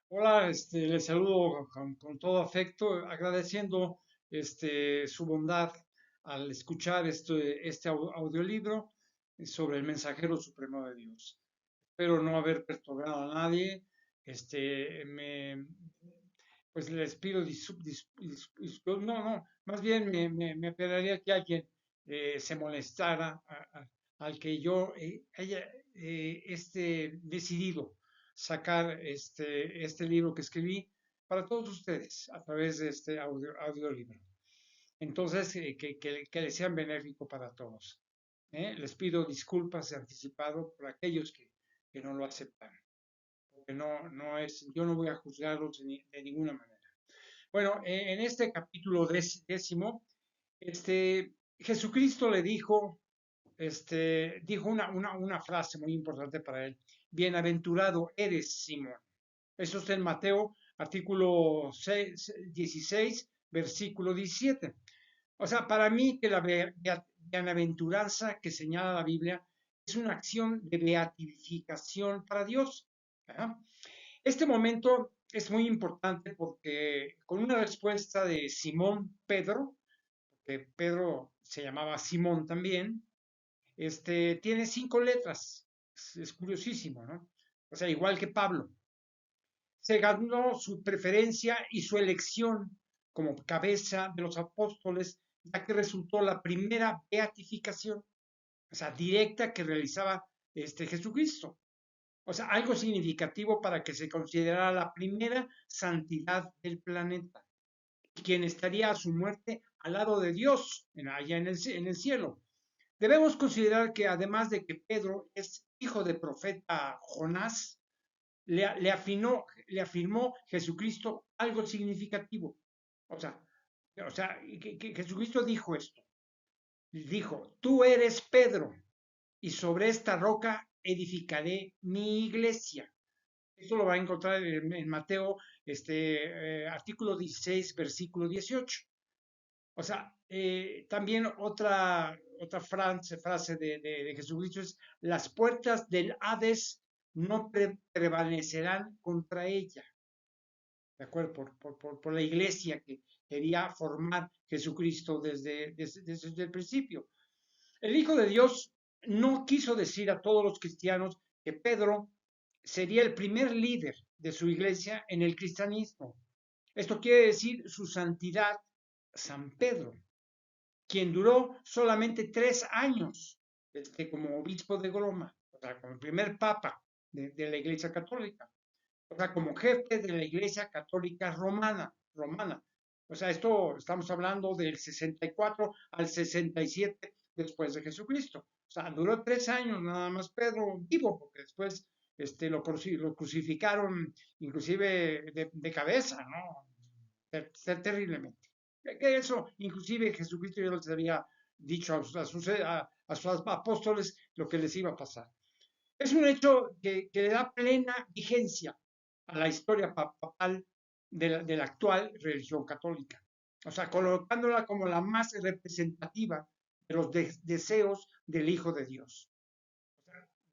Hola, les saludo con todo afecto, agradeciendo su bondad al escuchar este audiolibro sobre el mensajero supremo de Dios. Espero no haber perturbado a nadie. Pues les pido no, más bien me apelaría que alguien se molestara al que yo haya decidido sacar este libro que escribí para todos ustedes a través de este audiolibro. Entonces, que les sean benéfico para todos. Les pido disculpas de anticipado por aquellos que no lo aceptan, porque no es, yo no voy a juzgarlos de ninguna manera. Bueno, en este capítulo décimo, Jesucristo le dijo una frase muy importante para él. Bienaventurado eres, Simón. Eso está en Mateo, artículo 16, versículo 17. O sea, para mí que la bienaventuranza que señala la Biblia es una acción de beatificación para Dios. ¿Verdad? Este momento es muy importante porque con una respuesta de Simón Pedro, que Pedro se llamaba Simón también, tiene 5 letras. Es curiosísimo, ¿no? O sea, igual que Pablo. Se ganó su preferencia y su elección como cabeza de los apóstoles, ya que resultó la primera beatificación, o sea, directa que realizaba Jesucristo. O sea, algo significativo para que se considerara la primera santidad del planeta, quien estaría a su muerte al lado de Dios, allá en el cielo. Debemos considerar que además de que Pedro es hijo del profeta Jonás, le afirmó Jesucristo algo significativo. O sea, que Jesucristo dijo esto. Dijo, tú eres Pedro, y sobre esta roca edificaré mi iglesia. Esto lo va a encontrar en Mateo, artículo 16, versículo 18. O sea, también otra frase de Jesucristo es, las puertas del Hades no prevalecerán contra ella, ¿de acuerdo? Por la iglesia que quería formar Jesucristo desde el principio. El Hijo de Dios no quiso decir a todos los cristianos que Pedro sería el primer líder de su iglesia en el cristianismo. Esto quiere decir su santidad, San Pedro, quien duró solamente 3 años como obispo de Roma, o sea, como el primer papa de la iglesia católica, o sea, como jefe de la iglesia católica romana. O sea, esto estamos hablando del 64 al 67 después de Jesucristo. O sea, duró 3 años nada más Pedro vivo, porque después lo crucificaron inclusive de cabeza, ¿no? Terriblemente. Que eso, inclusive Jesucristo ya les había dicho a sus apóstoles lo que les iba a pasar. Es un hecho que le da plena vigencia a la historia papal de la actual religión católica. O sea, colocándola como la más representativa de los deseos del Hijo de Dios.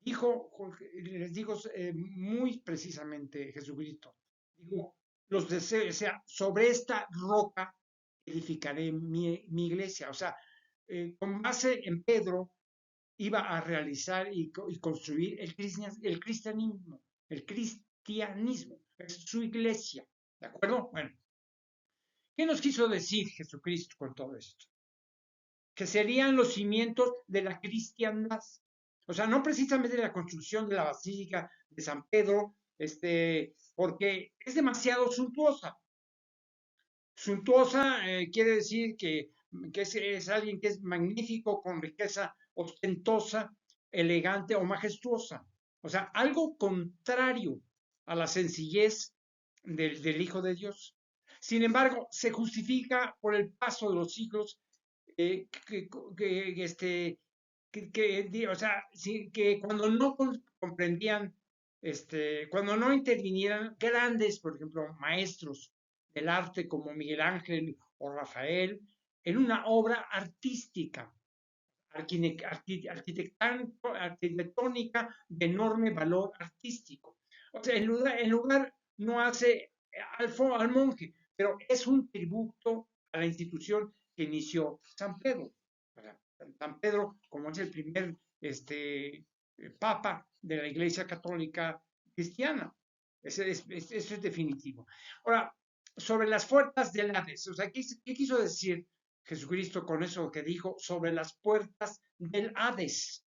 Dijo, les digo muy precisamente Jesucristo, dijo, los deseos, o sea, sobre esta roca edificaré mi iglesia. O sea, con base en Pedro, iba a realizar y construir el cristianismo. El cristianismo es su iglesia. ¿De acuerdo? Bueno, ¿qué nos quiso decir Jesucristo con todo esto? Que serían los cimientos de la cristiandad. O sea, no precisamente de la construcción de la Basílica de San Pedro, porque es demasiado suntuosa. Suntuosa quiere decir que es alguien que es magnífico, con riqueza ostentosa, elegante o majestuosa. O sea, algo contrario a la sencillez del Hijo de Dios. Sin embargo, se justifica por el paso de los siglos, eh, que, que, este, o sea, sí, que cuando no comprendían, cuando no intervinieran grandes, por ejemplo, maestros del arte como Miguel Ángel o Rafael, en una obra artística, arquitectónica de enorme valor artístico. O sea, en lugar no hace al monje, pero es un tributo a la institución que inició San Pedro. San Pedro, como es el primer papa de la Iglesia Católica Cristiana. Eso es definitivo. Ahora, sobre las puertas del Hades, o sea, ¿qué quiso decir Jesucristo con eso que dijo sobre las puertas del Hades?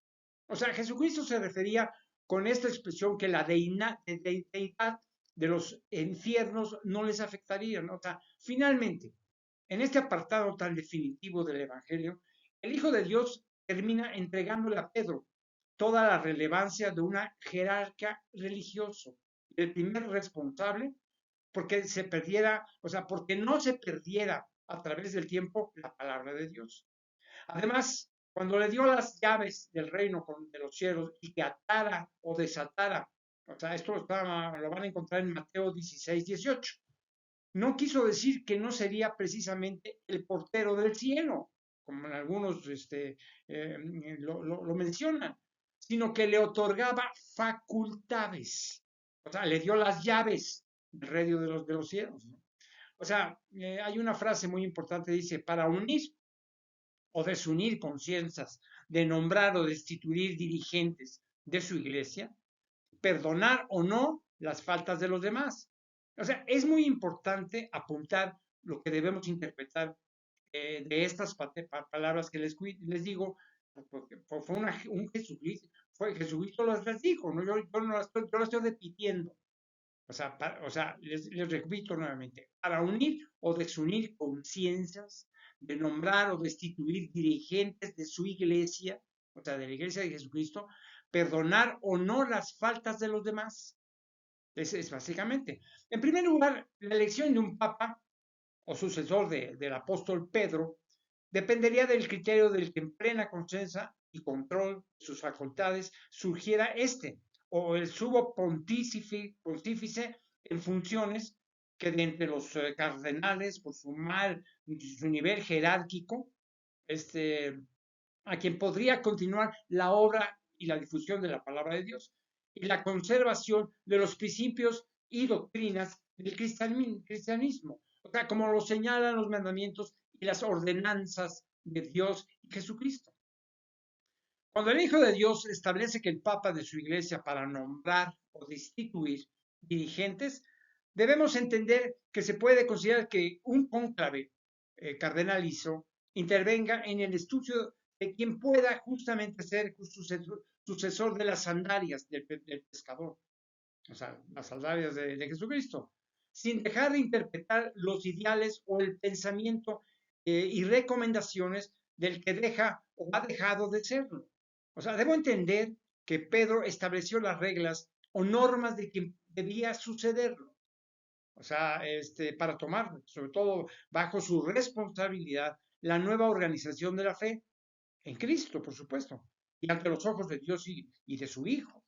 O sea, Jesucristo se refería con esta expresión que la deidad de los infiernos no les afectaría, ¿no? O sea, finalmente, en este apartado tan definitivo del Evangelio, el Hijo de Dios termina entregándole a Pedro toda la relevancia de una jerarca religioso, el primer responsable, porque se perdiera, o sea, porque no se perdiera a través del tiempo la palabra de Dios. Además, cuando le dio las llaves del reino de los cielos y que atara o desatara, o sea, esto lo van a encontrar en Mateo 16, 18. No quiso decir que no sería precisamente el portero del cielo, como en algunos lo mencionan, sino que le otorgaba facultades, o sea, le dio las llaves del reino de los cielos, ¿no? O sea, hay una frase muy importante, dice, para unir o desunir conciencias, de nombrar o destituir dirigentes de su iglesia, perdonar o no las faltas de los demás. O sea, es muy importante apuntar lo que debemos interpretar de estas palabras que les digo, porque fue un Jesucristo, Jesucristo las dijo, ¿no? Yo no yo las estoy repitiendo. O sea les repito nuevamente, para unir o desunir conciencias, de nombrar o destituir dirigentes de su iglesia, o sea, de la iglesia de Jesucristo, perdonar o no las faltas de los demás. Es básicamente. En primer lugar, la elección de un papa o sucesor del apóstol Pedro dependería del criterio del que en plena conciencia y control de sus facultades surgiera o el sumo pontífice en funciones que de entre los cardenales, por su nivel jerárquico, a quien podría continuar la obra y la difusión de la palabra de Dios y la conservación de los principios y doctrinas del cristianismo, o sea, como lo señalan los mandamientos y las ordenanzas de Dios y Jesucristo. Cuando el Hijo de Dios establece que el Papa de su iglesia para nombrar o destituir dirigentes, debemos entender que se puede considerar que un cónclave cardenalizo intervenga en el estudio de quien pueda justamente ser sucesor de las sandalias del pescador, o sea, las sandalias de Jesucristo, sin dejar de interpretar los ideales o el pensamiento y recomendaciones del que deja o ha dejado de serlo. O sea, debo entender que Pedro estableció las reglas o normas de quien debía sucederlo. O sea, para tomar, sobre todo bajo su responsabilidad, la nueva organización de la fe en Cristo, por supuesto, y ante los ojos de Dios y de su Hijo.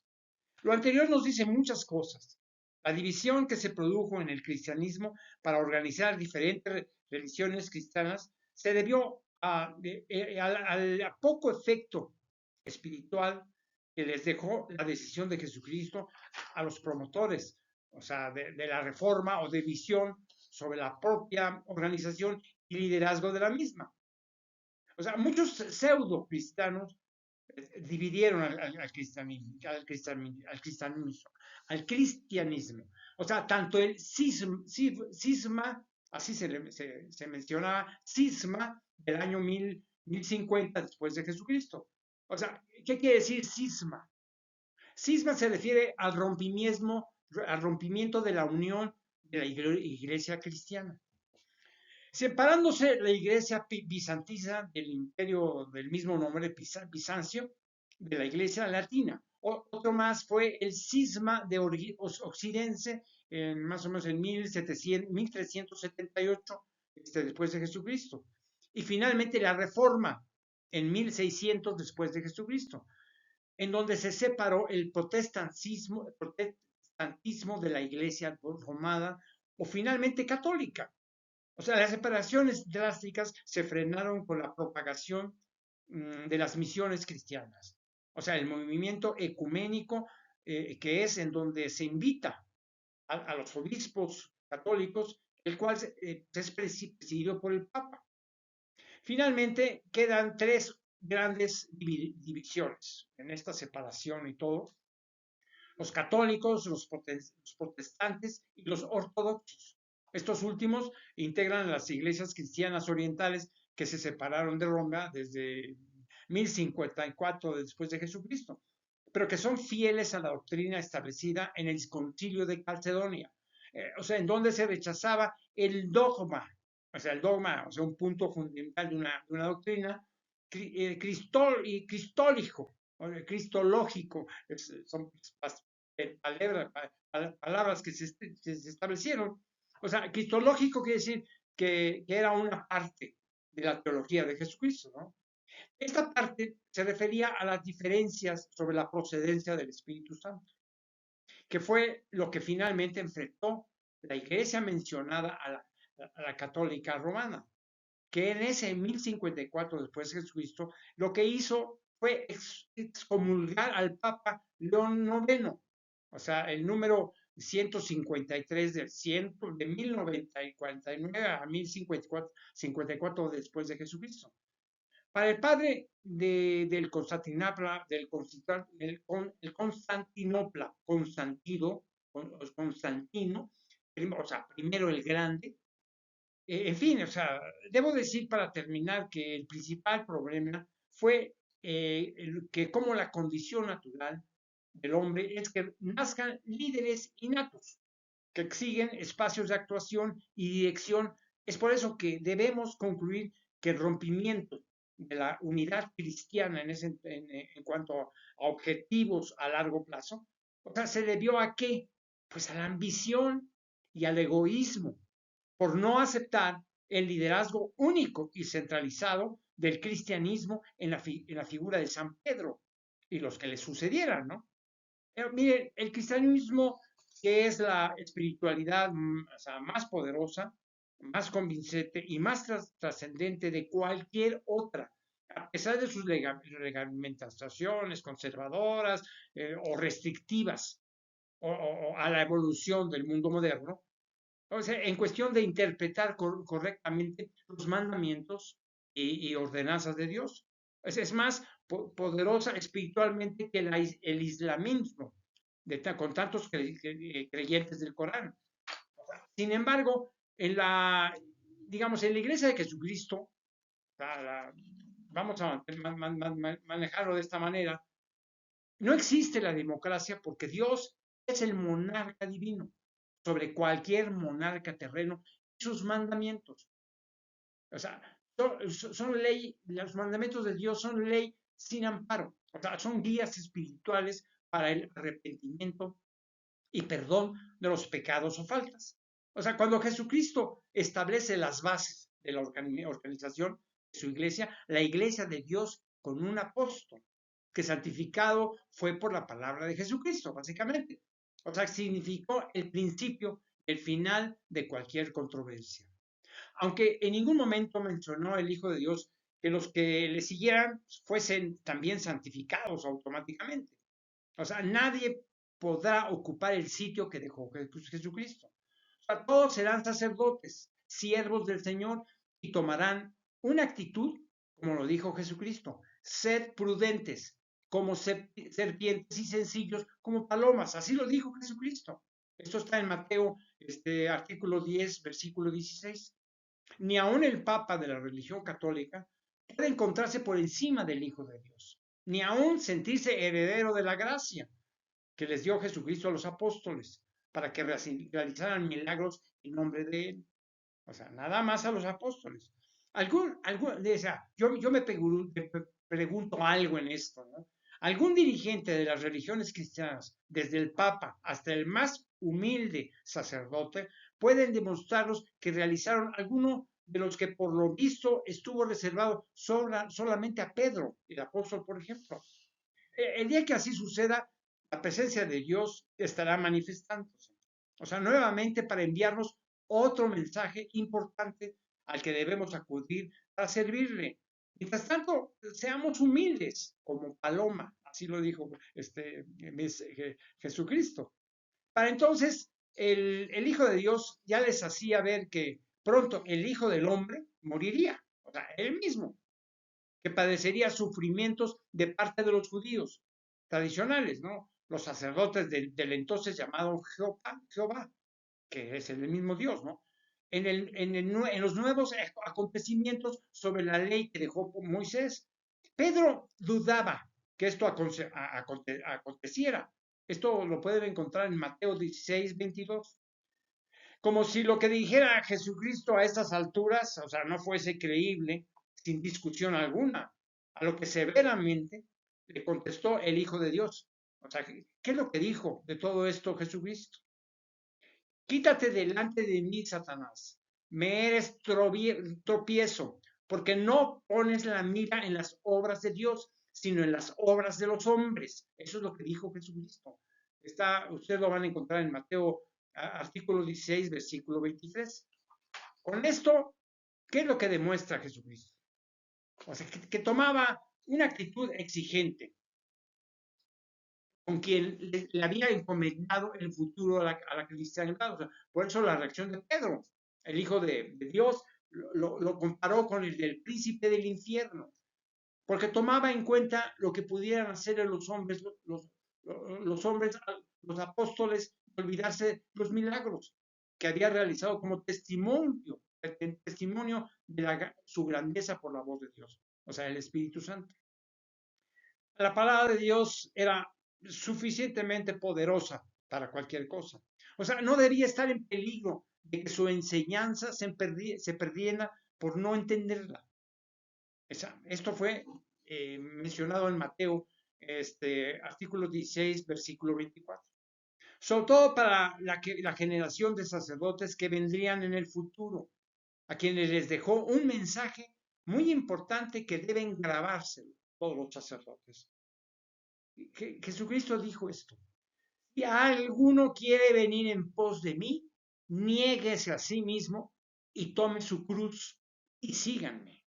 Lo anterior nos dice muchas cosas. La división que se produjo en el cristianismo para organizar diferentes religiones cristianas se debió al poco efecto espiritual que les dejó la decisión de Jesucristo a los promotores, o sea, de la reforma o de visión sobre la propia organización y liderazgo de la misma. O sea, muchos pseudo cristianos dividieron al cristianismo. O sea, tanto el cisma, así se mencionaba, cisma del año 1050 después de Jesucristo. O sea, ¿qué quiere decir cisma? Cisma se refiere al rompimiento de la unión de la iglesia cristiana. Separándose la iglesia bizantina del imperio del mismo nombre, Bizancio, de la iglesia latina. Otro más fue el cisma de occidense, más o menos en 1378, después de Jesucristo. Y finalmente la reforma en 1600 después de Jesucristo, en donde se separó el protestantismo de la iglesia romana o finalmente católica. O sea, las separaciones drásticas se frenaron con la propagación de las misiones cristianas. O sea, el movimiento ecuménico que es en donde se invita a los obispos católicos, el cual es presidido por el Papa. Finalmente, quedan tres grandes divisiones en esta separación y todo: los católicos, los protestantes y los ortodoxos. Estos últimos integran las iglesias cristianas orientales que se separaron de Roma desde 1054 después de Jesucristo, pero que son fieles a la doctrina establecida en el Concilio de Calcedonia, o sea, en donde se rechazaba el dogma, o sea, un punto fundamental de una doctrina cristólico, cristológico, son palabras que se establecieron. O sea, cristológico quiere decir que era una parte de la teología de Jesucristo, ¿no? Esta parte se refería a las diferencias sobre la procedencia del Espíritu Santo, que fue lo que finalmente enfrentó la iglesia mencionada a la católica romana, que en ese 1054 después de Jesucristo lo que hizo fue excomulgar al Papa León IX, o sea, el número 153 de 1049 a 1054 después de Jesucristo. Para el padre del Constantinopla, el Constantinopla, Constantino, o sea, primero el Grande, en fin, o sea, debo decir para terminar que el principal problema fue que como la condición natural del hombre es que nazcan líderes innatos que exigen espacios de actuación y dirección. Es por eso que debemos concluir que el rompimiento de la unidad cristiana en cuanto a objetivos a largo plazo, o sea, ¿se debió a qué? Pues a la ambición y al egoísmo, por no aceptar el liderazgo único y centralizado del cristianismo en la figura de San Pedro y los que le sucedieran, ¿no? Pero miren, el cristianismo, que es la espiritualidad o sea, más poderosa, más convincente y más trascendente de cualquier otra, a pesar de sus reglamentaciones conservadoras o restrictivas o a la evolución del mundo moderno, o sea, en cuestión de interpretar correctamente los mandamientos y ordenanzas de Dios. Es más poderosa espiritualmente que el islamismo, con tantos creyentes del Corán. Sin embargo, digamos, en la iglesia de Jesucristo, vamos a manejarlo de esta manera, no existe la democracia porque Dios es el monarca divino sobre cualquier monarca terreno y sus mandamientos. O sea, son ley, los mandamientos de Dios son ley sin amparo. O sea, son guías espirituales para el arrepentimiento y perdón de los pecados o faltas. O sea, cuando Jesucristo establece las bases de la organización de su iglesia, la iglesia de Dios con un apóstol, que santificado fue por la palabra de Jesucristo, básicamente. O sea, significó el principio, el final de cualquier controversia. Aunque en ningún momento mencionó el Hijo de Dios que los que le siguieran fuesen también santificados automáticamente. O sea, nadie podrá ocupar el sitio que dejó Jesucristo. O sea, todos serán sacerdotes, siervos del Señor, y tomarán una actitud, como lo dijo Jesucristo: sed prudentes como serpientes y sencillos como palomas. Así lo dijo Jesucristo. Esto está en Mateo, artículo 10, versículo 16. Ni aun el Papa de la religión católica puede encontrarse por encima del Hijo de Dios, ni aun sentirse heredero de la gracia que les dio Jesucristo a los apóstoles para que realizaran milagros en nombre de él. O sea, nada más a los apóstoles. Yo me pregunto algo en esto, ¿no? ¿Algún dirigente de las religiones cristianas, desde el Papa hasta el más humilde sacerdote, pueden demostrarnos que realizaron alguno de los que por lo visto estuvo reservado solamente a Pedro, el apóstol, por ejemplo? El día que así suceda, la presencia de Dios estará manifestándose. O sea, nuevamente para enviarnos otro mensaje importante al que debemos acudir para servirle. Mientras tanto, seamos humildes como paloma, así lo dijo Jesucristo. Para entonces el Hijo de Dios ya les hacía ver que pronto el Hijo del Hombre moriría, o sea, él mismo, que padecería sufrimientos de parte de los judíos tradicionales, ¿no? Los sacerdotes del entonces llamado Jehová, que es el mismo Dios, ¿no? En los nuevos acontecimientos sobre la ley que dejó Moisés. Pedro dudaba que esto aconteciera. Esto lo pueden encontrar en Mateo 16, 22. Como si lo que dijera Jesucristo a estas alturas, o sea, no fuese creíble, sin discusión alguna, a lo que severamente le contestó el Hijo de Dios. O sea, ¿qué es lo que dijo de todo esto Jesucristo? Quítate delante de mí, Satanás. Me eres tropiezo, porque no pones la mira en las obras de Dios, sino en las obras de los hombres. Eso es lo que dijo Jesucristo. Ustedes lo van a encontrar en Mateo, artículo 16, versículo 23. Con esto, ¿qué es lo que demuestra Jesucristo? O sea, que tomaba una actitud exigente con quien le había encomendado el futuro a la cristiandad. O sea, por eso la reacción de Pedro, el Hijo de Dios, lo comparó con el del príncipe del infierno, porque tomaba en cuenta lo que pudieran hacer los hombres, los hombres, los apóstoles, olvidarse los milagros que había realizado como testimonio de su grandeza por la voz de Dios, o sea, el Espíritu Santo. La palabra de Dios era suficientemente poderosa para cualquier cosa. O sea, no debía estar en peligro de que su enseñanza se perdiera por no entenderla. Esto fue mencionado en Mateo, artículo 16, versículo 24. Sobre todo para la generación de sacerdotes que vendrían en el futuro, a quienes les dejó un mensaje muy importante que deben grabárselo todos los sacerdotes. Jesucristo dijo esto: si alguno quiere venir en pos de mí, niéguese a sí mismo y tome su cruz y síganme.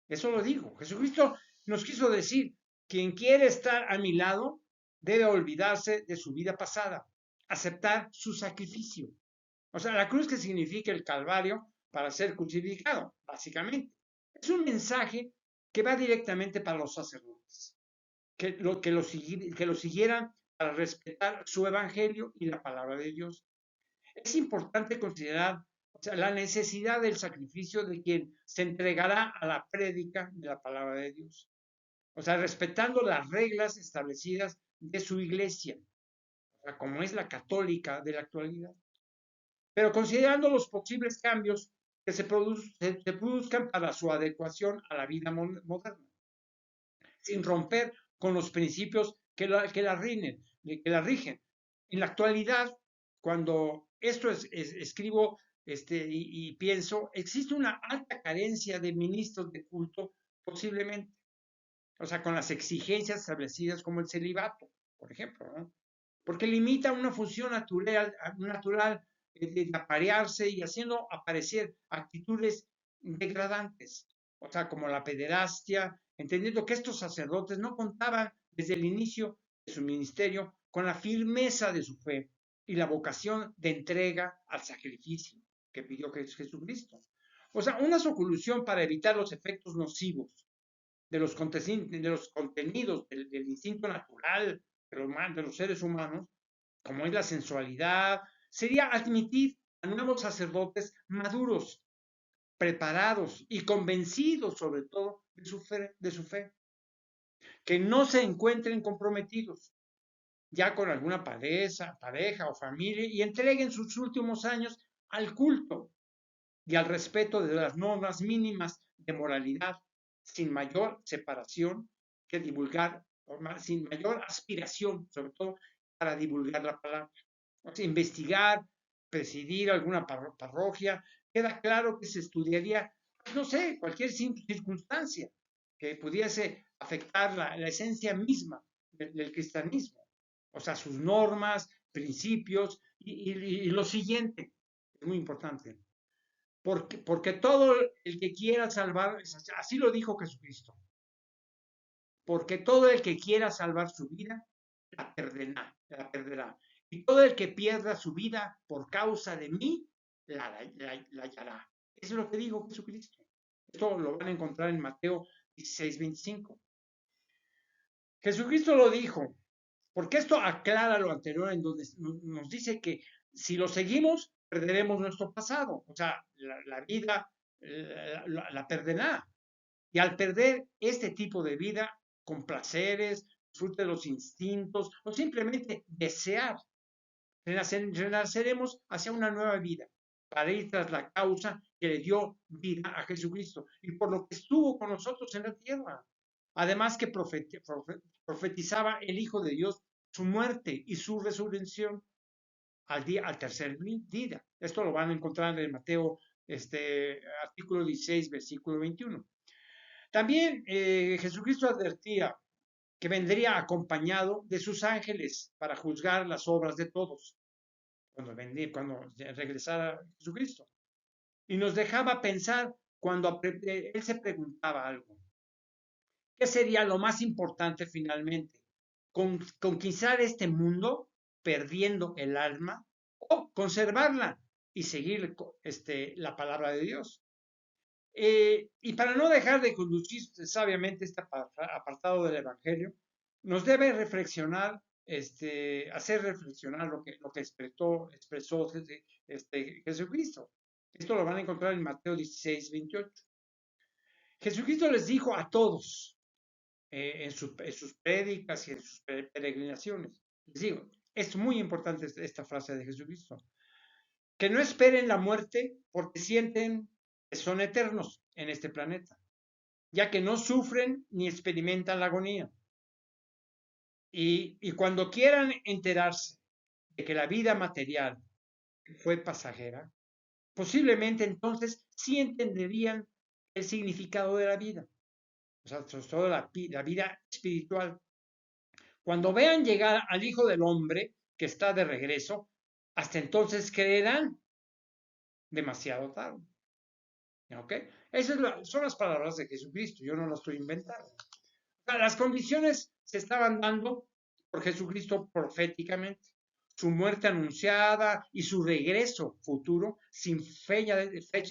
Eso lo dijo. Jesucristo nos quiso decir: quien quiere estar a mi lado debe olvidarse de su vida pasada, aceptar su sacrificio. O sea, la cruz, que significa el Calvario para ser crucificado, básicamente. Es un mensaje que va directamente para los sacerdotes, que lo siguieran para respetar su evangelio y la palabra de Dios. Es importante considerar, o sea, la necesidad del sacrificio de quien se entregará a la prédica de la palabra de Dios. O sea, respetando las reglas establecidas de su iglesia, o sea, como es la católica de la actualidad. Pero considerando los posibles cambios que se produzcan para su adecuación a la vida moderna, sin romper con los principios que la rigen. En la actualidad, cuando esto escribo y pienso, existe una alta carencia de ministros de culto, posiblemente, o sea, con las exigencias establecidas como el celibato, por ejemplo, ¿no? Porque limita una función natural de aparearse y haciendo aparecer actitudes degradantes, o sea, como la pederastia, entendiendo que estos sacerdotes no contaban desde el inicio de su ministerio con la firmeza de su fe y la vocación de entrega al sacrificio que pidió Jesucristo. O sea, una solución para evitar los efectos nocivos de los contenidos del instinto natural de los seres humanos, como es la sensualidad, sería admitir a nuevos sacerdotes maduros, preparados y convencidos sobre todo de su fe, que no se encuentren comprometidos ya con alguna pareja o familia y entreguen sus últimos años al culto y al respeto de las normas mínimas de moralidad, sin mayor separación que divulgar, sin mayor aspiración, sobre todo para divulgar la palabra. O sea, investigar, presidir alguna parroquia, queda claro que se estudiaría, no sé, cualquier circunstancia que pudiese afectar la esencia misma del cristianismo. O sea, sus normas, principios y lo siguiente, es muy importante. Porque todo el que quiera salvar, así lo dijo Jesucristo, porque todo el que quiera salvar su vida, la perderá. y todo el que pierda su vida por causa de mí, la hallará. Eso es lo que dijo Jesucristo. Esto lo van a encontrar en Mateo 16:25. Jesucristo lo dijo, porque esto aclara lo anterior en donde nos dice que si lo seguimos, perderemos nuestro pasado. O sea, la vida la perderá. Y al perder este tipo de vida, con placeres, disfrute de los instintos o simplemente desear, renaceremos hacia una nueva vida para ir tras la causa que le dio vida a Jesucristo y por lo que estuvo con nosotros en la tierra. Además que profetizaba el Hijo de Dios su muerte y su resurrección al tercer día. Esto lo van a encontrar en Mateo, artículo 16, versículo 21. También Jesucristo advertía que vendría acompañado de sus ángeles para juzgar las obras de todos cuando regresara Jesucristo. Y nos dejaba pensar cuando él se preguntaba algo. ¿Qué sería lo más importante finalmente? ¿Conquistar este mundo perdiendo el alma o conservarla y seguir la palabra de Dios? Y para no dejar de conducir sabiamente este apartado del Evangelio, nos debe reflexionar, hacer reflexionar lo que expresó Jesucristo. Esto lo van a encontrar en Mateo 16:28. Jesucristo les dijo a todos en sus prédicas y en sus peregrinaciones, les digo, es muy importante esta frase de Jesucristo, que no esperen la muerte porque sienten que son eternos en este planeta, ya que no sufren ni experimentan la agonía. Y cuando quieran enterarse de que la vida material fue pasajera, posiblemente entonces sí entenderían el significado de la vida, o sea, sobre todo la vida espiritual. Cuando vean llegar al Hijo del Hombre que está de regreso, hasta entonces creerán demasiado tarde. ¿Ok? Esas son las palabras de Jesucristo, yo no las estoy inventando. O sea, las condiciones se estaban dando por Jesucristo proféticamente. Su muerte anunciada y su regreso futuro sin fecha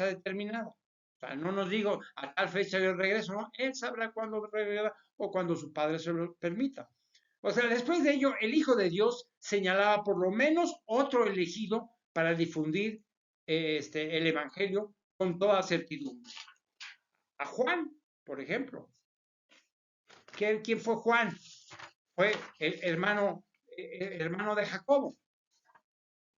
determinada. O sea, no nos digo a tal fecha yo regreso, no, él sabrá cuándo regresa o cuando su padre se lo permita. O sea, después de ello, el Hijo de Dios señalaba por lo menos otro elegido para difundir el Evangelio con toda certidumbre. A Juan, por ejemplo. ¿Quién fue Juan? Fue el hermano de Jacobo,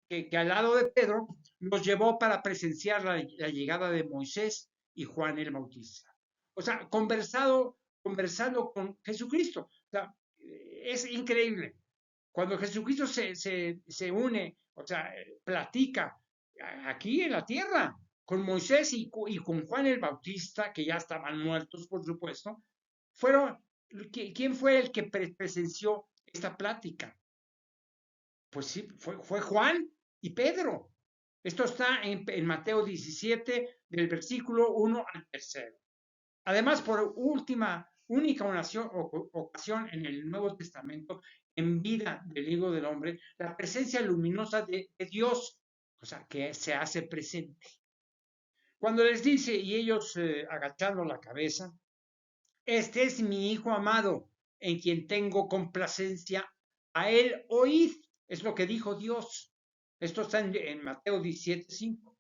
que al lado de Pedro nos llevó para presenciar la llegada de Moisés y Juan el Bautista. O sea, conversando con Jesucristo. O sea, es increíble. Cuando Jesucristo se une, o sea, platica aquí en la tierra con Moisés y con Juan el Bautista, que ya estaban muertos, por supuesto, ¿quién fue el que presenció esta plática? Pues sí, fue Juan y Pedro. Esto está en Mateo 17, del versículo 1 al 3. Además, por única ocasión en el Nuevo Testamento, en vida del Hijo del Hombre, la presencia luminosa de Dios, o sea, que se hace presente. Cuando les dice, y ellos agachando la cabeza, este es mi Hijo amado, en quien tengo complacencia, a él oíd. Es lo que dijo Dios. Esto está en Mateo 17:5.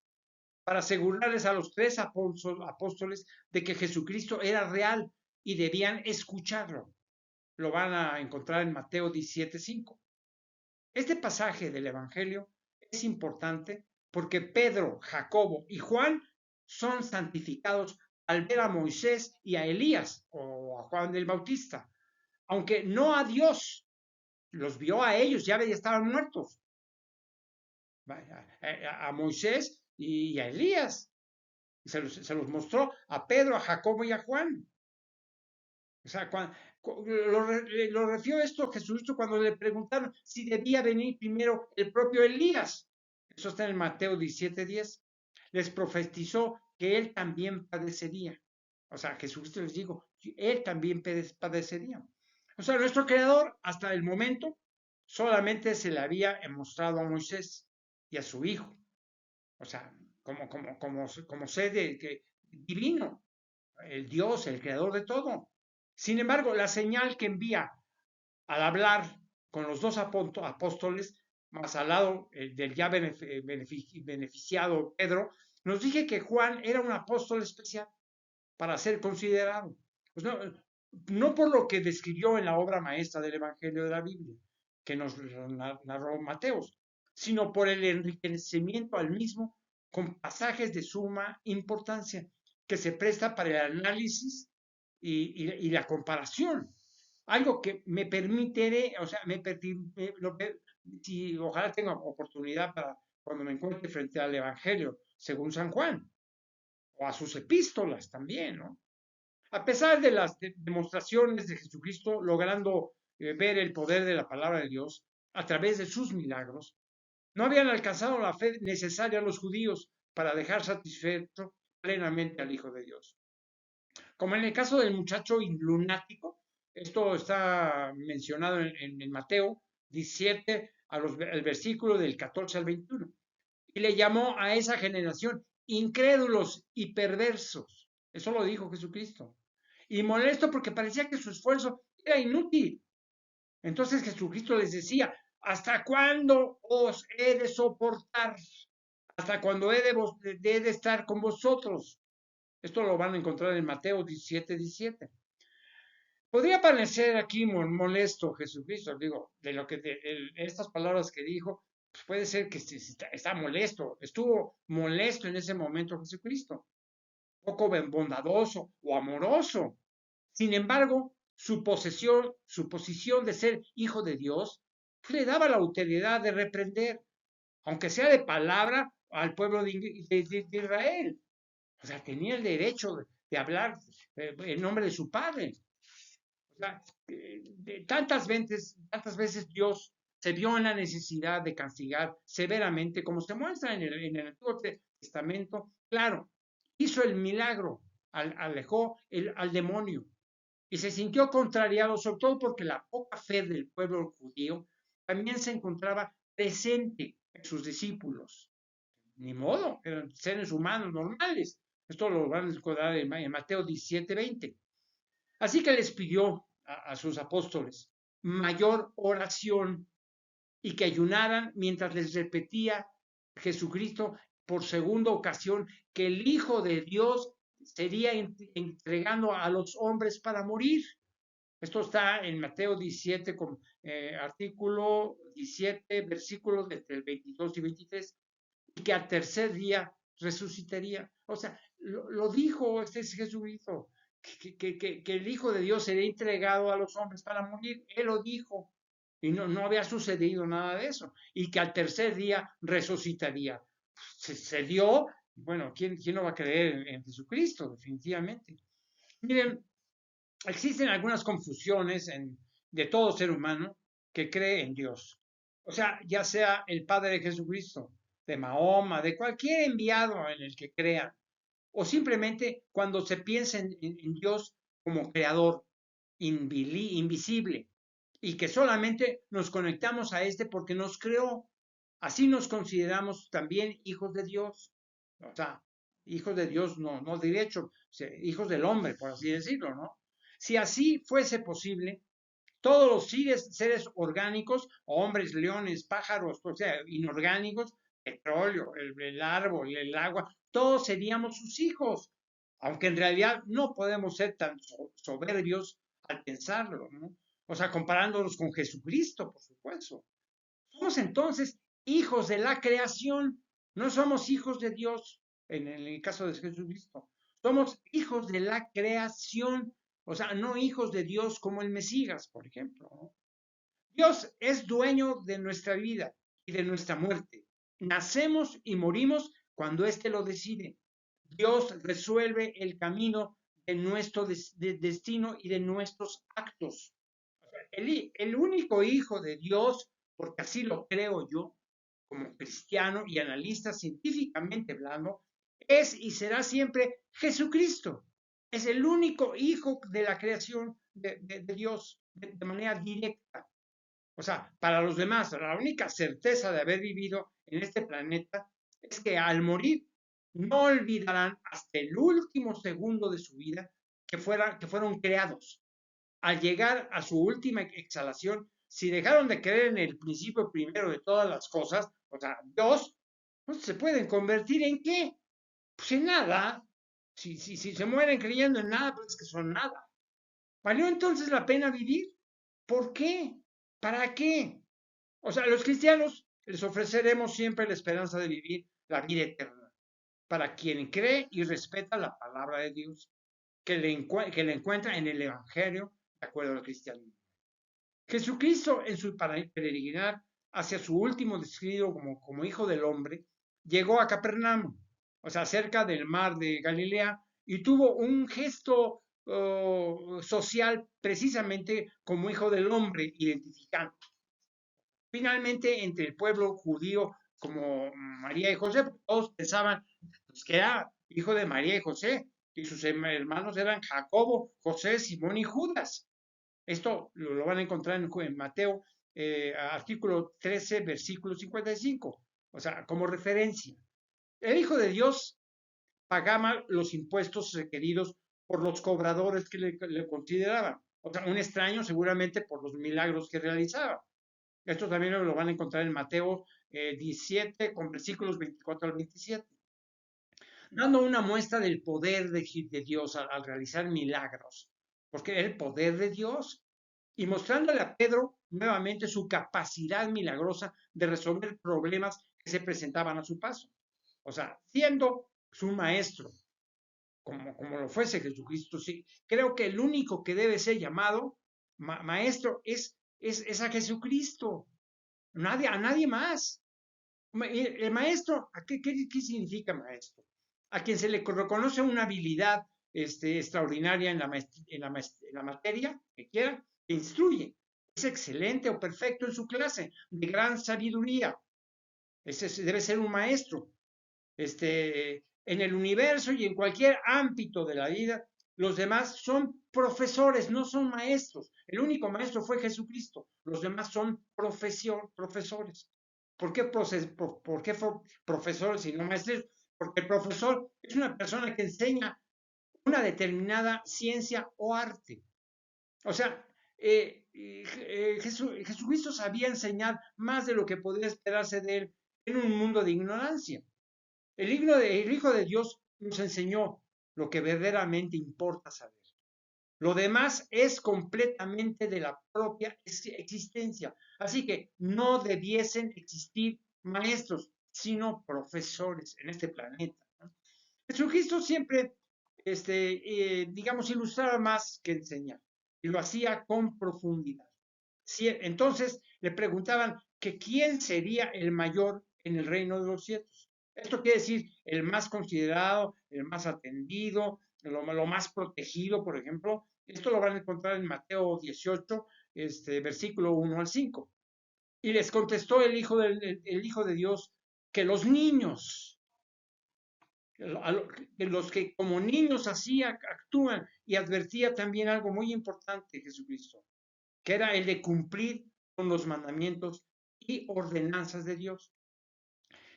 Para asegurarles a los tres apóstoles de que Jesucristo era real y debían escucharlo. Lo van a encontrar en Mateo 17:5. Este pasaje del Evangelio es importante porque Pedro, Jacobo y Juan son santificados al ver a Moisés y a Elías o a Juan el Bautista, aunque no a Dios, los vio a ellos, ya estaban muertos, a Moisés y a Elías, se los mostró a Pedro, a Jacobo y a Juan. O sea, lo refirió esto Jesucristo cuando le preguntaron si debía venir primero el propio Elías. Eso está en Mateo 17:10. Les profetizó que él también padecería. O sea, Jesucristo les dijo, él también padecería. O sea, nuestro Creador, hasta el momento, solamente se le había mostrado a Moisés y a su hijo, o sea, como ser divino, el Dios, el creador de todo. Sin embargo, la señal que envía al hablar con los dos apóstoles, más al lado del ya beneficiado Pedro, nos dije que Juan era un apóstol especial para ser considerado. Pues no por lo que describió en la obra maestra del Evangelio de la Biblia, que nos narró Mateos, sino por el enriquecimiento al mismo con pasajes de suma importancia que se presta para el análisis y la comparación. Algo que me permitiré, o sea, si ojalá tenga oportunidad para cuando me encuentre frente al Evangelio, según San Juan, o a sus epístolas también, ¿no? A pesar de las demostraciones de Jesucristo, logrando ver el poder de la palabra de Dios a través de sus milagros, no habían alcanzado la fe necesaria a los judíos para dejar satisfecho plenamente al Hijo de Dios. Como en el caso del muchacho lunático, esto está mencionado en Mateo 17, el versículo del 14 al 21, y le llamó a esa generación incrédulos y perversos. Eso lo dijo Jesucristo. Y molesto porque parecía que su esfuerzo era inútil. Entonces Jesucristo les decía, ¿hasta cuándo os he de soportar? ¿Hasta cuándo he de estar con vosotros? Esto lo van a encontrar en Mateo 17:17. Podría parecer aquí molesto Jesucristo, digo, de lo que estas palabras que dijo, pues puede ser que está molesto, estuvo molesto en ese momento Jesucristo, poco bondadoso o amoroso. Sin embargo, su posición de ser hijo de Dios le daba la autoridad de reprender, aunque sea de palabra, al pueblo de Israel. O sea, tenía el derecho de hablar en nombre de su padre. O sea, tantas veces Dios se vio en la necesidad de castigar severamente, como se muestra en el Antiguo Testamento. Claro, hizo el milagro, alejó al demonio y se sintió contrariado, sobre todo porque la poca fe del pueblo judío también se encontraba presente en sus discípulos. Ni modo, eran seres humanos normales. Esto lo van a recordar en Mateo 17:20. Así que les pidió a sus apóstoles mayor oración y que ayunaran mientras les repetía Jesucristo por segunda ocasión que el Hijo de Dios sería entregando a los hombres para morir. Esto está en Mateo 17, artículo 17, versículos entre el 22 y 23, y que al tercer día resucitaría. O sea, lo dijo este es Jesucristo, que el Hijo de Dios sería entregado a los hombres para morir. Él lo dijo. Y no había sucedido nada de eso. Y que al tercer día resucitaría. Se dio, bueno, ¿quién no va a creer en Jesucristo? Definitivamente. Miren, existen algunas confusiones de todo ser humano que cree en Dios. O sea, ya sea el Padre de Jesucristo, de Mahoma, de cualquier enviado en el que crea, o simplemente cuando se piensa en Dios como creador invisible y que solamente nos conectamos a este porque nos creó. Así nos consideramos también hijos de Dios. O sea, hijos de Dios, no derecho, hijos del hombre, por así decirlo, ¿no? Si así fuese posible, todos los seres orgánicos, hombres, leones, pájaros, o sea, inorgánicos, petróleo, el árbol, el agua, todos seríamos sus hijos, aunque en realidad no podemos ser tan soberbios al pensarlo, ¿no? O sea, comparándolos con Jesucristo, por supuesto. Somos entonces hijos de la creación, no somos hijos de Dios en el caso de Jesucristo. Somos hijos de la creación, o sea, no hijos de Dios como el Mesías, por ejemplo, ¿no? Dios es dueño de nuestra vida y de nuestra muerte. Nacemos y morimos cuando éste lo decide. Dios resuelve el camino de nuestro destino y de nuestros actos. El único hijo de Dios, porque así lo creo yo, como cristiano y analista científicamente hablando, es y será siempre Jesucristo. Es el único hijo de la creación de Dios de manera directa. O sea, para los demás, la única certeza de haber vivido en este planeta es que al morir no olvidarán hasta el último segundo de su vida que fueron creados. Al llegar a su última exhalación, si dejaron de creer en el principio primero de todas las cosas, o sea, Dios, pues se pueden convertir en qué? Pues en nada. Si se mueren creyendo en nada, pues es que son nada. ¿Valió entonces la pena vivir? ¿Por qué? ¿Para qué? O sea, los cristianos les ofreceremos siempre la esperanza de vivir la vida eterna para quien cree y respeta la palabra de Dios, que le encuentra en el Evangelio de acuerdo al cristianismo. Jesucristo, en su peregrinar hacia su último descrito como hijo del hombre, llegó a Capernaum, o sea, cerca del mar de Galilea, y tuvo un gesto social precisamente como hijo del hombre, identificando. Finalmente, entre el pueblo judío como María y José, todos pensaban pues, que era hijo de María y José, y sus hermanos eran Jacobo, José, Simón y Judas. Esto lo van a encontrar en Mateo, artículo 13, versículo 55, o sea, como referencia. El Hijo de Dios pagaba los impuestos requeridos por los cobradores que le consideraban. O sea, un extraño seguramente por los milagros que realizaba. Esto también lo van a encontrar en Mateo 17, con versículos 24 al 27, dando una muestra del poder de Dios al realizar milagros, porque era el poder de Dios, y mostrándole a Pedro nuevamente su capacidad milagrosa de resolver problemas que se presentaban a su paso. O sea, siendo su maestro, como lo fuese Jesucristo, sí, creo que el único que debe ser llamado maestro es a Jesucristo, a nadie más. El maestro, ¿qué significa maestro? A quien se le reconoce una habilidad extraordinaria en la materia que quiera, que instruye. Es excelente o perfecto en su clase, de gran sabiduría. Ese debe ser un maestro. En el universo y en cualquier ámbito de la vida, los demás son profesores, no son maestros. El único maestro fue Jesucristo. Los demás son profesores. ¿Por qué, por qué profesores y no maestros? Porque el profesor es una persona que enseña una determinada ciencia o arte. O sea, Jesucristo sabía enseñar más de lo que podría esperarse de él en un mundo de ignorancia. El Hijo de Dios nos enseñó lo que verdaderamente importa saber. Lo demás es completamente de la propia existencia. Así que no debiesen existir maestros, sino profesores en este planeta, ¿no? Jesucristo siempre, digamos, ilustraba más que enseñar, y lo hacía con profundidad. Entonces le preguntaban que quién sería el mayor en el reino de los cielos. Esto quiere decir el más considerado, el más atendido, lo más protegido, por ejemplo. Esto lo van a encontrar en Mateo 18, versículo 1 al 5. Y les contestó el Hijo de Dios que los niños, los que como niños hacía, actúan, y advertía también algo muy importante Jesucristo, que era el de cumplir con los mandamientos y ordenanzas de Dios,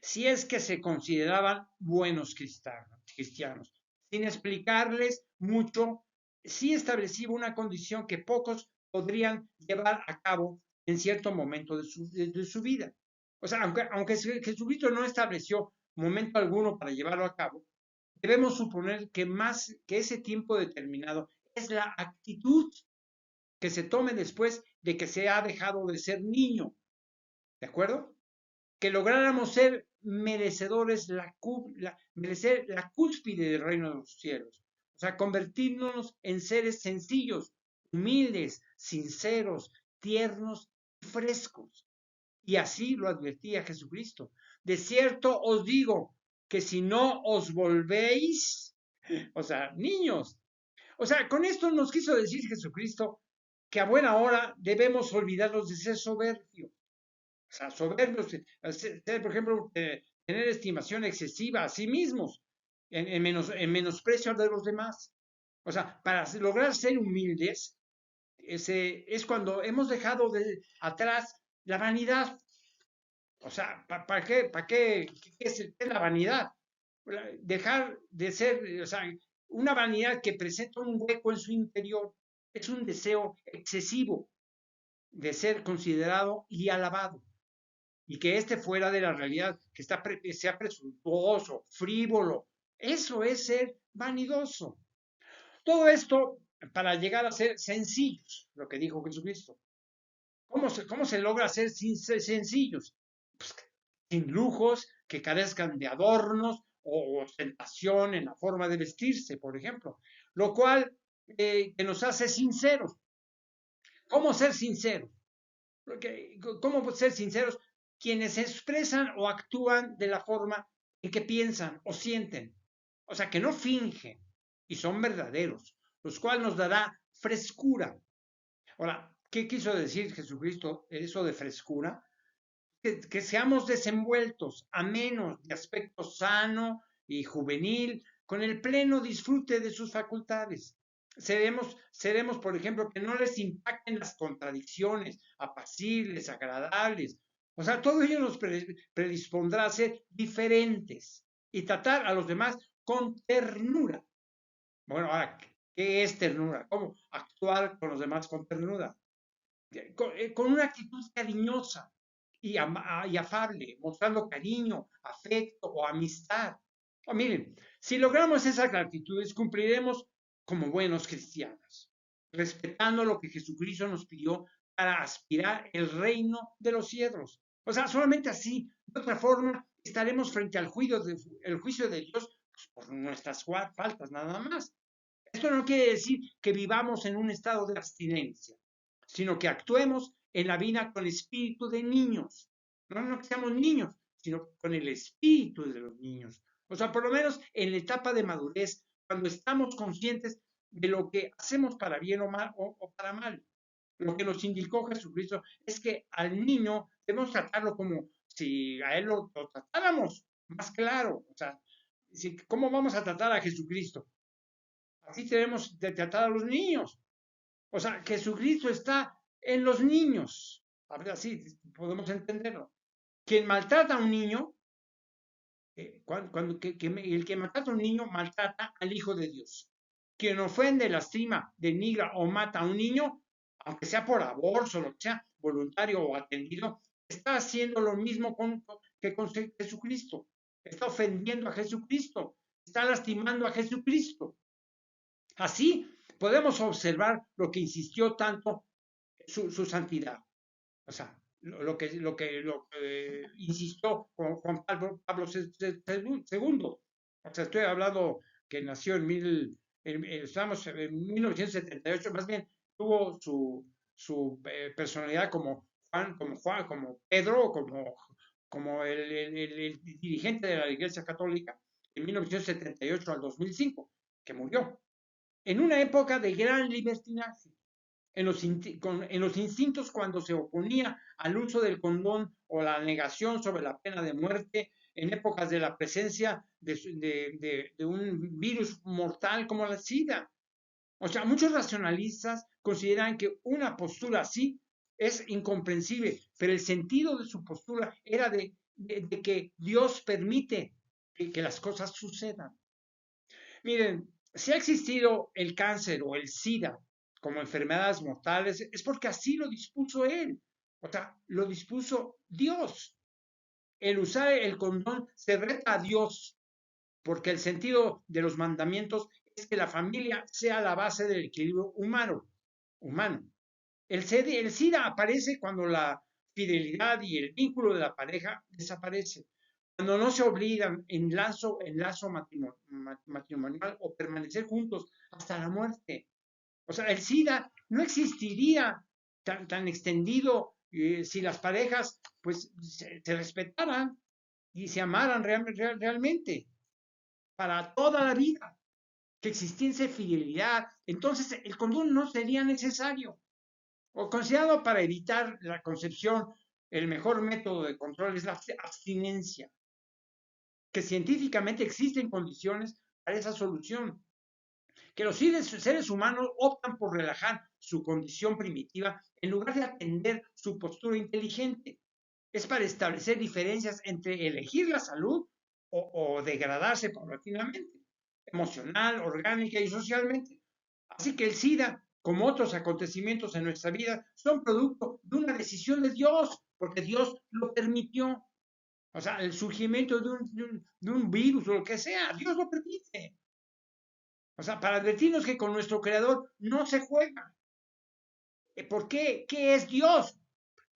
si es que se consideraban buenos cristianos. Sin explicarles mucho, sí establecía una condición que pocos podrían llevar a cabo en cierto momento de su vida. O sea, aunque Jesucristo no estableció momento alguno para llevarlo a cabo, debemos suponer que más que ese tiempo determinado es la actitud que se tome después de que se ha dejado de ser niño. ¿De acuerdo? Que lográramos ser merecedores, merecer la cúspide del reino de los cielos. O sea, convertirnos en seres sencillos, humildes, sinceros, tiernos y frescos. Y así lo advertía Jesucristo. De cierto os digo que si no os volvéis, o sea, niños, o sea, con esto nos quiso decir Jesucristo que a buena hora debemos olvidarnos de ser soberbios. O sea, soberbios, por ejemplo, tener estimación excesiva a sí mismos, en menosprecio de los demás. O sea, para lograr ser humildes, es cuando hemos dejado atrás la vanidad. O sea, ¿qué es la vanidad? Dejar de ser, o sea, una vanidad que presenta un hueco en su interior es un deseo excesivo de ser considerado y alabado, y que esté fuera de la realidad, que sea presuntuoso, frívolo. Eso es ser vanidoso. Todo esto para llegar a ser sencillos, lo que dijo Jesucristo. ¿Cómo se logra ser sencillos? Pues, sin lujos, que carezcan de adornos o ostentación en la forma de vestirse, por ejemplo. Lo cual que nos hace sinceros. ¿Cómo ser sinceros? ¿Cómo ser sinceros? Quienes expresan o actúan de la forma en que piensan o sienten. O sea, que no fingen y son verdaderos, los cuales nos dará frescura. Ahora, ¿qué quiso decir Jesucristo eso de frescura? Que seamos desenvueltos, amenos, de aspecto sano y juvenil, con el pleno disfrute de sus facultades. Seremos, por ejemplo, que no les impacten las contradicciones, apacibles, agradables. O sea, todo ello nos predispondrá a ser diferentes y tratar a los demás con ternura. Bueno, ahora, ¿qué es ternura? ¿Cómo actuar con los demás con ternura? Con una actitud cariñosa y afable, mostrando cariño, afecto o amistad. Miren, si logramos esas actitudes, cumpliremos como buenos cristianos, respetando lo que Jesucristo nos pidió para aspirar el reino de los cielos. O sea, solamente así, de otra forma, estaremos frente al juicio de Dios pues, por nuestras faltas, nada más. Esto no quiere decir que vivamos en un estado de abstinencia, sino que actuemos en la vida con espíritu de niños. No que seamos niños, sino con el espíritu de los niños. O sea, por lo menos en la etapa de madurez, cuando estamos conscientes de lo que hacemos para bien o para mal. Lo que nos indicó Jesucristo es que al niño debemos tratarlo como si a él lo tratáramos más claro. O sea, ¿cómo vamos a tratar a Jesucristo? Así tenemos de tratar a los niños. O sea, Jesucristo está en los niños. A ver, así podemos entenderlo. Quien maltrata a un niño, el que maltrata a un niño maltrata al Hijo de Dios. Quien ofende, lastima, denigra o mata a un niño, aunque sea por aborto, lo que sea, voluntario o atendido, está haciendo lo mismo que con Jesucristo. Está ofendiendo a Jesucristo. Está lastimando a Jesucristo. Así podemos observar lo que insistió tanto su santidad. O sea, lo que insistió con Juan Pablo II. O sea, estoy hablando que nació estamos en 1978, más bien tuvo su personalidad como Pedro, como el dirigente de la Iglesia Católica en 1978 al 2005, que murió en una época de gran libertinaje, en los instintos cuando se oponía al uso del condón o la negación sobre la pena de muerte, en épocas de la presencia de un virus mortal como la SIDA. O sea, muchos racionalistas consideran que una postura así es incomprensible, pero el sentido de su postura era de que Dios permite que las cosas sucedan. Miren, si ha existido el cáncer o el SIDA como enfermedades mortales, es porque así lo dispuso Él. O sea, lo dispuso Dios. El usar el condón se reta a Dios, porque el sentido de los mandamientos es que la familia sea la base del equilibrio humano. El SIDA aparece cuando la fidelidad y el vínculo de la pareja desaparece, cuando no se obligan en lazo matrimonial o permanecer juntos hasta la muerte. O sea, el SIDA no existiría tan extendido si las parejas pues se respetaran y se amaran realmente para toda la vida, que existiese fidelidad. Entonces el condón no sería necesario o considerado para evitar la concepción. El mejor método de control es la abstinencia, que científicamente existen condiciones para esa solución, que los seres humanos optan por relajar su condición primitiva en lugar de atender su postura inteligente. Es para establecer diferencias entre elegir la salud o degradarse paulatinamente, emocional, orgánica y socialmente. Así que el SIDA, como otros acontecimientos en nuestra vida, son producto de una decisión de Dios, porque Dios lo permitió. O sea, el surgimiento de un virus o lo que sea, Dios lo permite. O sea, para advertirnos que con nuestro Creador no se juega. ¿Por qué? ¿Qué es Dios?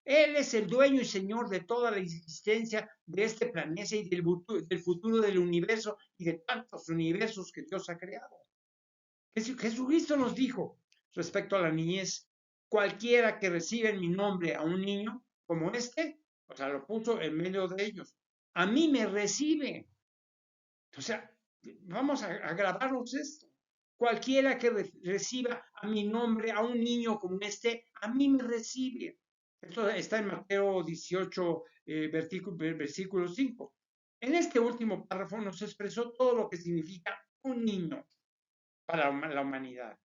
Él es el dueño y señor de toda la existencia de este planeta y del futuro del universo y de tantos universos que Dios ha creado. Jesucristo nos dijo respecto a la niñez, cualquiera que reciba en mi nombre a un niño como este, o sea, lo puso en medio de ellos, a mí me recibe. O sea, vamos a grabarnos esto. Cualquiera que reciba a mi nombre a un niño como este, a mí me recibe. Esto está en Mateo 18, versículo 5. En este último párrafo nos expresó todo lo que significa un niño para la humanidad.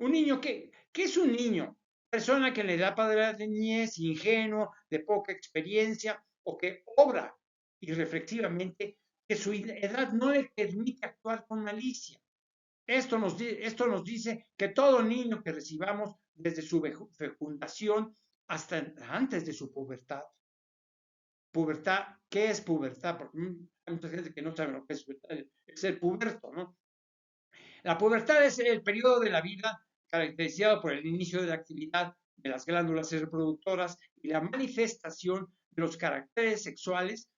Un niño, ¿qué es un niño? Persona que en la edad de la niñez, ingenuo, de poca experiencia, o que obra irreflexivamente, que su edad no le permite actuar con malicia. Esto nos dice que todo niño que recibamos desde su fecundación hasta antes de su pubertad. Pubertad, ¿qué es pubertad? Porque hay mucha gente que no sabe lo que es el puberto, ¿no? La pubertad es el periodo de la vida caracterizado por el inicio de la actividad de las glándulas reproductoras y la manifestación de los caracteres sexuales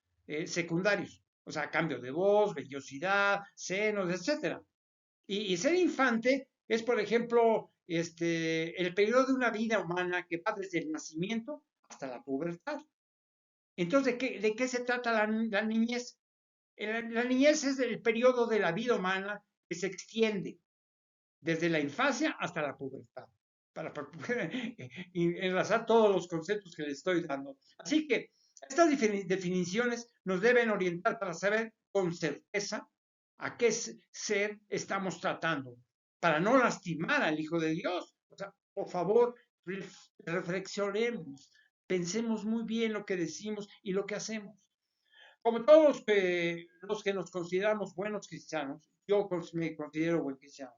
secundarios, o sea, cambio de voz, vellosidad, senos, etc. Y ser infante es, por ejemplo, el periodo de una vida humana que va desde el nacimiento hasta la pubertad. Entonces, ¿de qué se trata la niñez? La niñez es el periodo de la vida humana que se extiende desde la infancia hasta la pubertad, para poder enlazar todos los conceptos que les estoy dando. Así que estas definiciones nos deben orientar para saber con certeza a qué ser estamos tratando, para no lastimar al Hijo de Dios. O sea, por favor, reflexionemos, pensemos muy bien lo que decimos y lo que hacemos. Como todos los que nos consideramos buenos cristianos, yo me considero buen cristiano,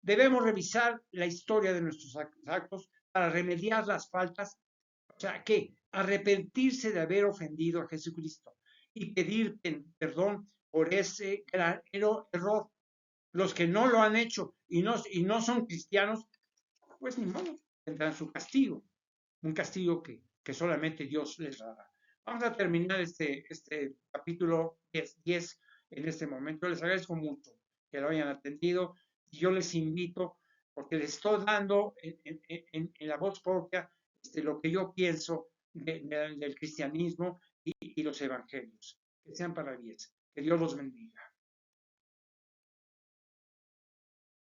debemos revisar la historia de nuestros actos para remediar las faltas, o sea, que arrepentirse de haber ofendido a Jesucristo y pedir perdón por ese gran error. Los que no lo han hecho y no son cristianos, pues ni modo, tendrán su castigo, un castigo que solamente Dios les dará. Vamos a terminar este capítulo 10 en este momento. Les agradezco mucho que lo hayan atendido y yo les invito, porque les estoy dando en la voz propia lo que yo pienso del cristianismo y los evangelios. Que sean para bien. Que Dios los bendiga.